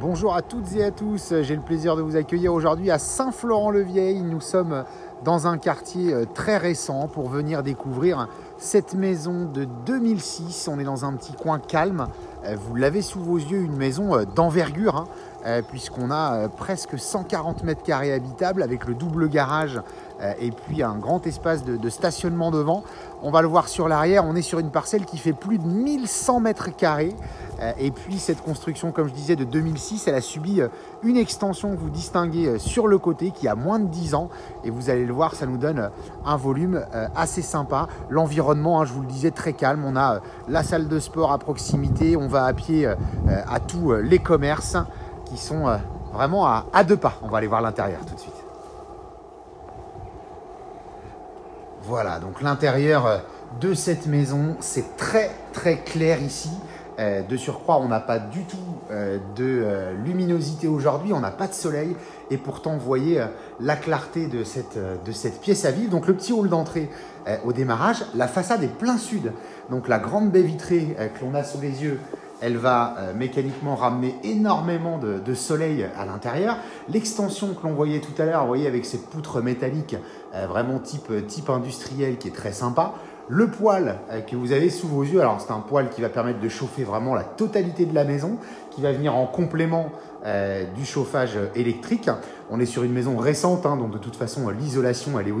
Bonjour à toutes et à tous, j'ai le plaisir de vous accueillir aujourd'hui à Saint-Florent-le-Vieil. Nous sommes dans un quartier très récent pour venir découvrir cette maison de 2006. On est dans un petit coin calme, vous l'avez sous vos yeux, une maison d'envergure, puisqu'on a presque 140 mètres carrés habitables avec le double garage et puis un grand espace de stationnement devant. On va le voir sur l'arrière, on est sur une parcelle qui fait plus de 1100 mètres carrés. Et puis cette construction, comme je disais, de 2006, elle a subi une extension que vous distinguez sur le côté qui a moins de 10 ans. Et vous allez le voir, ça nous donne un volume assez sympa. L'environnement, je vous le disais, très calme. On a la salle de sport à proximité. On va à pied à tous les commerces qui sont vraiment à 2 pas. On va aller voir l'intérieur tout de suite. Voilà, donc l'intérieur de cette maison, c'est très très clair ici. De surcroît, on n'a pas du tout de luminosité aujourd'hui, on n'a pas de soleil et pourtant vous voyez la clarté de cette pièce à vivre. Donc le petit hall d'entrée au démarrage, la façade est plein sud. Donc la grande baie vitrée que l'on a sous les yeux, elle va mécaniquement ramener énormément de soleil à l'intérieur. L'extension que l'on voyait tout à l'heure, vous voyez avec cette poutre métallique vraiment type industriel qui est très sympa. Le poêle que vous avez sous vos yeux, alors c'est un poêle qui va permettre de chauffer vraiment la totalité de la maison, qui va venir en complément du chauffage électrique. On est sur une maison récente, donc de toute façon l'isolation elle est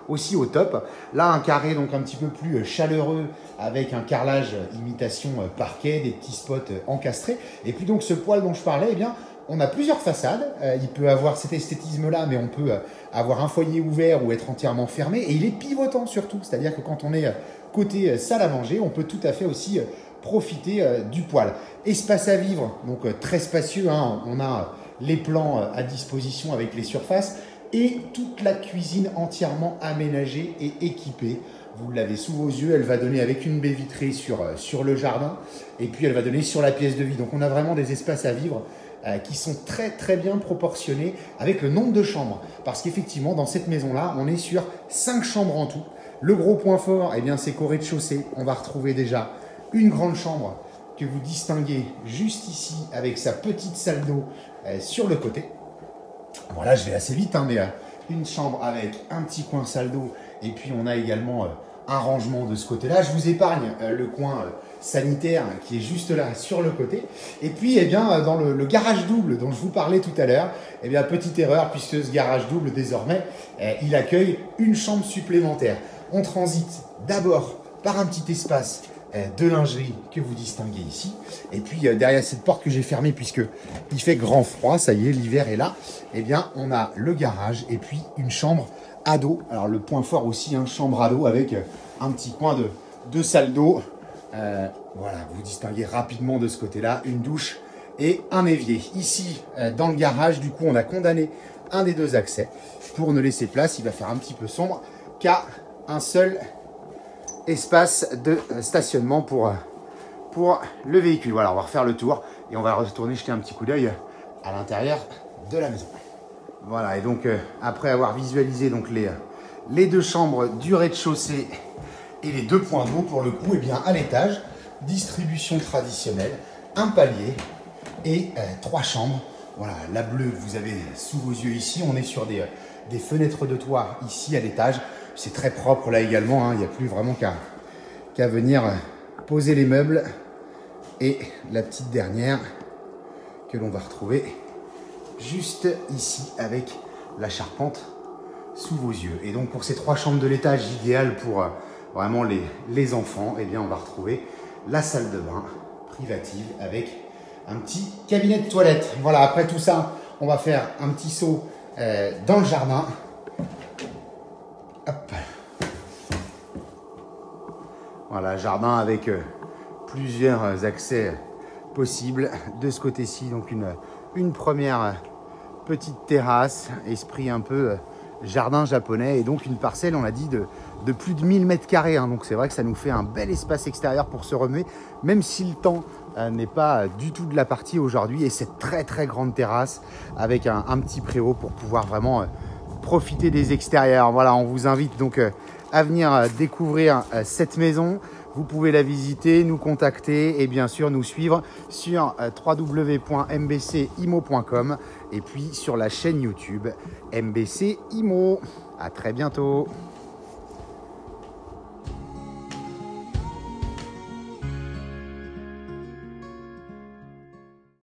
aussi au top. Là un carré donc un petit peu plus chaleureux avec un carrelage imitation parquet, des petits spots encastrés. Et puis donc ce poêle dont je parlais, eh bien on a plusieurs façades, il peut avoir cet esthétisme-là, mais on peut avoir un foyer ouvert ou être entièrement fermé. Et il est pivotant surtout, c'est-à-dire que quand on est côté salle à manger, on peut tout à fait aussi profiter du poêle. Espace à vivre, donc très spacieux, on a les plans à disposition avec les surfaces et toute la cuisine entièrement aménagée et équipée. Vous l'avez sous vos yeux, elle va donner avec une baie vitrée sur le jardin et puis elle va donner sur la pièce de vie. Donc on a vraiment des espaces à vivre qui sont très très bien proportionnés avec le nombre de chambres. Parce qu'effectivement, dans cette maison-là, on est sur 5 chambres en tout. Le gros point fort, eh bien, c'est qu'au rez-de-chaussée, on va retrouver déjà une grande chambre que vous distinguez juste ici avec sa petite salle d'eau sur le côté. Voilà, je vais assez vite, mais une chambre avec un petit coin salle d'eau et puis on a également un rangement de ce côté-là. Je vous épargne le coin sanitaire qui est juste là sur le côté. Et puis, eh bien, dans le garage double dont je vous parlais tout à l'heure, eh bien, petite erreur puisque ce garage double, désormais, il accueille une chambre supplémentaire. On transite d'abord par un petit espace de lingerie que vous distinguez ici. Et puis, derrière cette porte que j'ai fermée puisque il fait grand froid, ça y est, l'hiver est là, eh bien, on a le garage et puis une chambre ado. Alors, le point fort aussi, chambre ado avec un petit coin de salle d'eau. Voilà, vous distinguez rapidement de ce côté-là une douche et un évier. Ici, dans le garage, du coup, on a condamné un des deux accès pour ne laisser place, il va faire un petit peu sombre, qu'à un seul espace de stationnement pour le véhicule. Voilà, on va refaire le tour et on va retourner jeter un petit coup d'œil à l'intérieur de la maison. Voilà, et donc après avoir visualisé donc les deux chambres du rez-de-chaussée et les deux points d'eau pour le coup, eh bien à l'étage, distribution traditionnelle, un palier et 3 chambres. Voilà, la bleue que vous avez sous vos yeux ici, on est sur des fenêtres de toit ici à l'étage. C'est très propre là également, il n'y a plus vraiment qu'à venir poser les meubles. Et la petite dernière que l'on va retrouver juste ici avec la charpente sous vos yeux. Et donc pour ces 3 chambres de l'étage, idéal pour vraiment les enfants, eh bien on va retrouver la salle de bain privative avec un petit cabinet de toilette. Voilà, après tout ça, on va faire un petit saut dans le jardin. Hop. Voilà, jardin avec plusieurs accès possibles. De ce côté-ci, donc une première petite terrasse, esprit un peu jardin japonais, et donc une parcelle, on l'a dit, de plus de 1000 mètres carrés. Donc c'est vrai que ça nous fait un bel espace extérieur pour se remuer, même si le temps n'est pas du tout de la partie aujourd'hui. Et cette très très grande terrasse avec un petit préau pour pouvoir vraiment profiter des extérieurs. Voilà, on vous invite donc à venir découvrir cette maison. vous pouvez la visiter, nous contacter et bien sûr nous suivre sur www.mbcimo.com et puis sur la chaîne YouTube MBC Imo. À très bientôt.